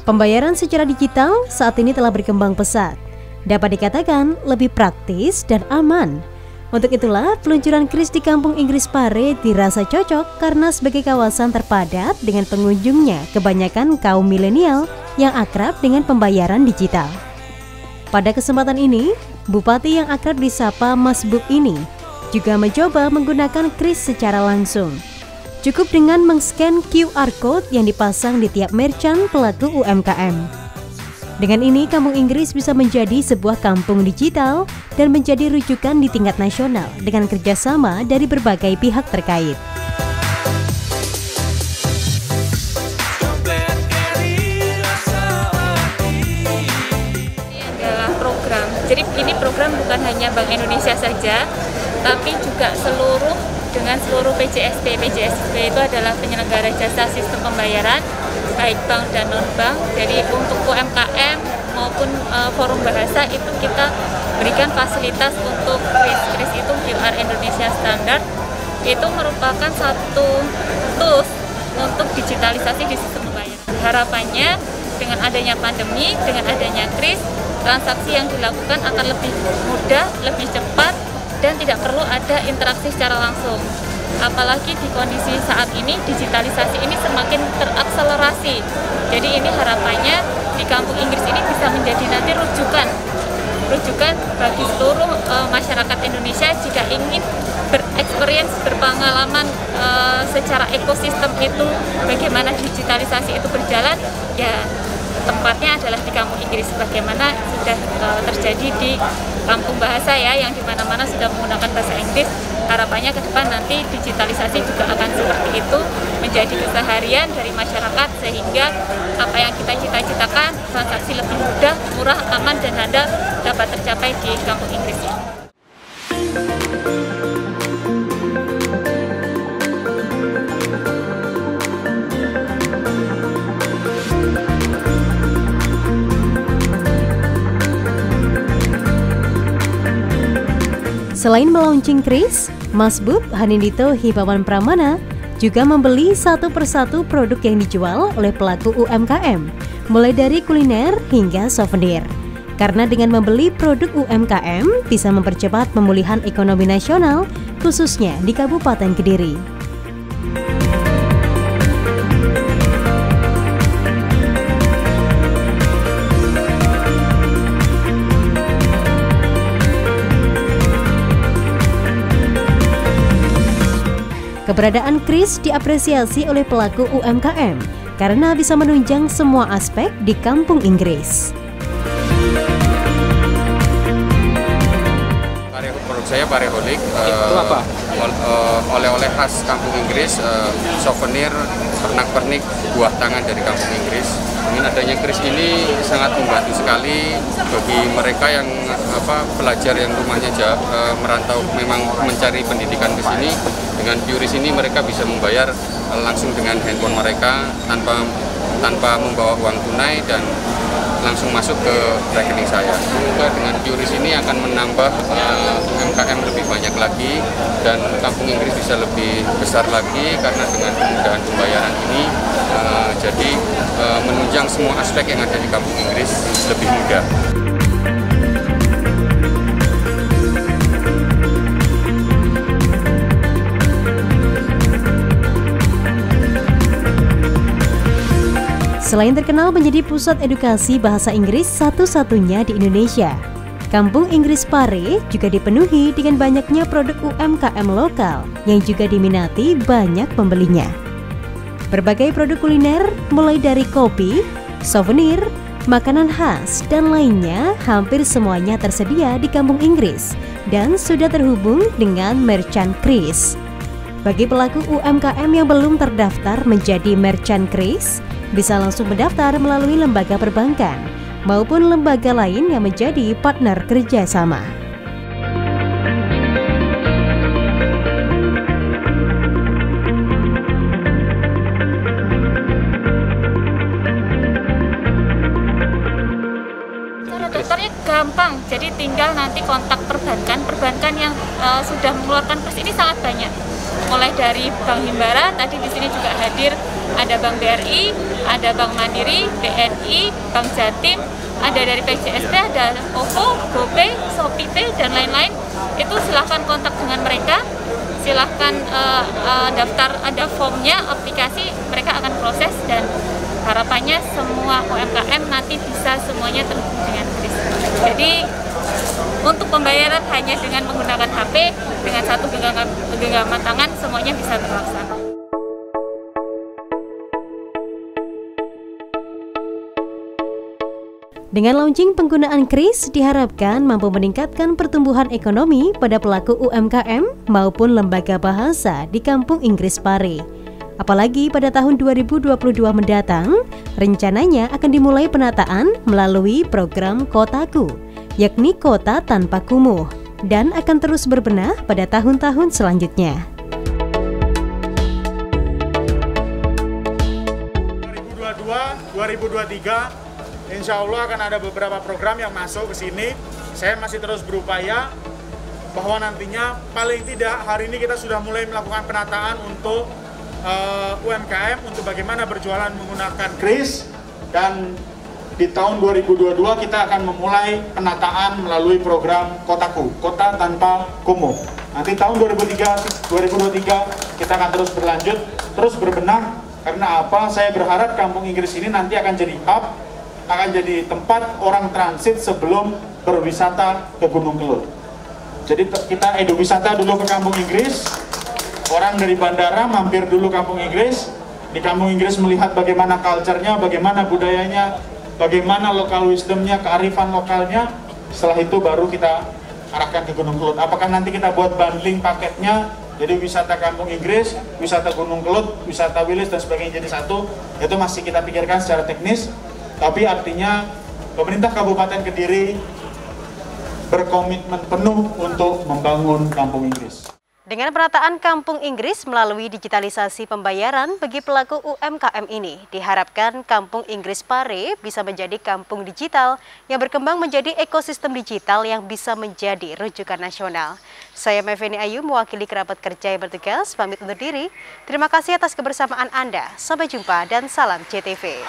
Pembayaran secara digital saat ini telah berkembang pesat. Dapat dikatakan lebih praktis dan aman. Untuk itulah, peluncuran Kris di Kampung Inggris Pare dirasa cocok karena sebagai kawasan terpadat dengan pengunjungnya kebanyakan kaum milenial yang akrab dengan pembayaran digital. Pada kesempatan ini, Bupati yang akrab disapa Mas Bub ini juga mencoba menggunakan Kris secara langsung. Cukup dengan meng-scan QR Code yang dipasang di tiap merchant pelaku UMKM. Dengan ini, Kampung Inggris bisa menjadi sebuah kampung digital dan menjadi rujukan di tingkat nasional dengan kerjasama dari berbagai pihak terkait. Ini adalah program. Jadi ini program bukan hanya Bank Indonesia saja, tapi juga dengan seluruh PJSP. PJSP itu adalah penyelenggara jasa sistem pembayaran, baik bank dan non-bank. Jadi untuk UMKM maupun forum bahasa itu kita berikan fasilitas untuk Kris. Kris itu QR Indonesia Standard. Itu merupakan satu tools untuk digitalisasi di sistem pembayaran. Harapannya dengan adanya pandemi, dengan adanya Kris, transaksi yang dilakukan akan lebih mudah, lebih cepat, dan tidak perlu ada interaksi secara langsung. Apalagi di kondisi saat ini, digitalisasi ini semakin terakselerasi. Jadi ini harapannya di Kampung Inggris ini bisa menjadi nanti rujukan bagi seluruh masyarakat Indonesia jika ingin bereksperience, berpengalaman secara ekosistem itu, bagaimana digitalisasi itu berjalan, ya tempatnya adalah di Kampung Inggris. Bagaimana sudah terjadi di kampung bahasa ya, yang dimana-mana sudah menggunakan bahasa Inggris. Harapannya ke depan nanti digitalisasi juga akan seperti itu, menjadi keseharian dari masyarakat, sehingga apa yang kita cita-citakan, transaksi lebih mudah, murah, aman, dan handal dapat tercapai di Kampung Inggris ini. Selain melaunching Kris, Mas Bub Hanindito Hibawan Pramana juga membeli satu persatu produk yang dijual oleh pelaku UMKM, mulai dari kuliner hingga souvenir. Karena dengan membeli produk UMKM bisa mempercepat pemulihan ekonomi nasional, khususnya di Kabupaten Kediri. Keberadaan Kris diapresiasi oleh pelaku UMKM karena bisa menunjang semua aspek di Kampung Inggris. Produk saya Pareholik, oleh-oleh khas Kampung Inggris, souvenir, pernak-pernik, buah tangan dari Kampung Inggris. Dengan adanya Kris ini sangat membantu sekali bagi mereka yang pelajar yang rumahnya merantau, memang mencari pendidikan ke sini. Dengan QRIS ini mereka bisa membayar langsung dengan handphone mereka tanpa membawa uang tunai dan langsung masuk ke rekening saya. Semoga dengan QRIS ini akan menambah UMKM lebih banyak lagi dan Kampung Inggris bisa lebih besar lagi karena dengan kemudahan pembayaran ini jadi menunjang semua aspek yang ada di Kampung Inggris lebih mudah. Selain terkenal menjadi pusat edukasi bahasa Inggris satu-satunya di Indonesia, Kampung Inggris Pare juga dipenuhi dengan banyaknya produk UMKM lokal yang juga diminati banyak pembelinya. Berbagai produk kuliner mulai dari kopi, souvenir, makanan khas, dan lainnya hampir semuanya tersedia di Kampung Inggris dan sudah terhubung dengan merchant Kris. Bagi pelaku UMKM yang belum terdaftar menjadi merchant Kris, bisa langsung mendaftar melalui lembaga perbankan maupun lembaga lain yang menjadi partner kerjasama. Cara daftarnya gampang, jadi tinggal nanti kontak perbankan yang sudah mengeluarkan Kris ini sangat banyak. Mulai dari Bank Himbara, tadi di sini juga hadir ada Bank BRI, ada Bank Mandiri, BNI, Bank Jatim, ada dari PJSP, ada OVO, GoPay, ShopeePay, dan lain-lain. Itu silahkan kontak dengan mereka, silahkan daftar, ada formnya, aplikasi, mereka akan proses, dan harapannya semua UMKM nanti bisa semuanya terhubung dengan KRIS. Jadi untuk pembayaran hanya dengan menggunakan HP, dengan satu genggaman tangan, semuanya bisa terlaksana. Dengan launching penggunaan KRIS diharapkan mampu meningkatkan pertumbuhan ekonomi pada pelaku UMKM maupun lembaga bahasa di Kampung Inggris Pare. Apalagi pada tahun 2022 mendatang, rencananya akan dimulai penataan melalui program Kotaku, yakni kota tanpa kumuh, dan akan terus berbenah pada tahun-tahun selanjutnya. 2022-2023 Insya Allah akan ada beberapa program yang masuk ke sini. Saya masih terus berupaya bahwa nantinya paling tidak hari ini kita sudah mulai melakukan penataan untuk UMKM untuk bagaimana berjualan menggunakan KRIS, dan di tahun 2022 kita akan memulai penataan melalui program Kotaku, Kota Tanpa Kumuh. Nanti tahun 2023 kita akan terus berlanjut, terus berbenah. Karena apa? Saya berharap Kampung Inggris ini nanti akan jadi hub, akan jadi tempat orang transit sebelum berwisata ke Gunung Kelut. Jadi kita wisata dulu ke Kampung Inggris, orang dari bandara mampir dulu Kampung Inggris, di Kampung Inggris melihat bagaimana culture-nya, bagaimana budayanya, bagaimana local wisdom-nya, kearifan lokalnya. Setelah itu baru kita arahkan ke Gunung Kelut. Apakah nanti kita buat bundling paketnya, jadi wisata Kampung Inggris, wisata Gunung Kelut, wisata Wilis dan sebagainya jadi satu, itu masih kita pikirkan secara teknis. Tapi artinya pemerintah Kabupaten Kediri berkomitmen penuh untuk membangun Kampung Inggris. Dengan penataan Kampung Inggris melalui digitalisasi pembayaran bagi pelaku UMKM ini, diharapkan Kampung Inggris Pare bisa menjadi kampung digital yang berkembang menjadi ekosistem digital yang bisa menjadi rujukan nasional. Saya Meveni Ayu, mewakili kerabat kerja yang bertugas, pamit undur diri. Terima kasih atas kebersamaan Anda. Sampai jumpa dan salam CTV.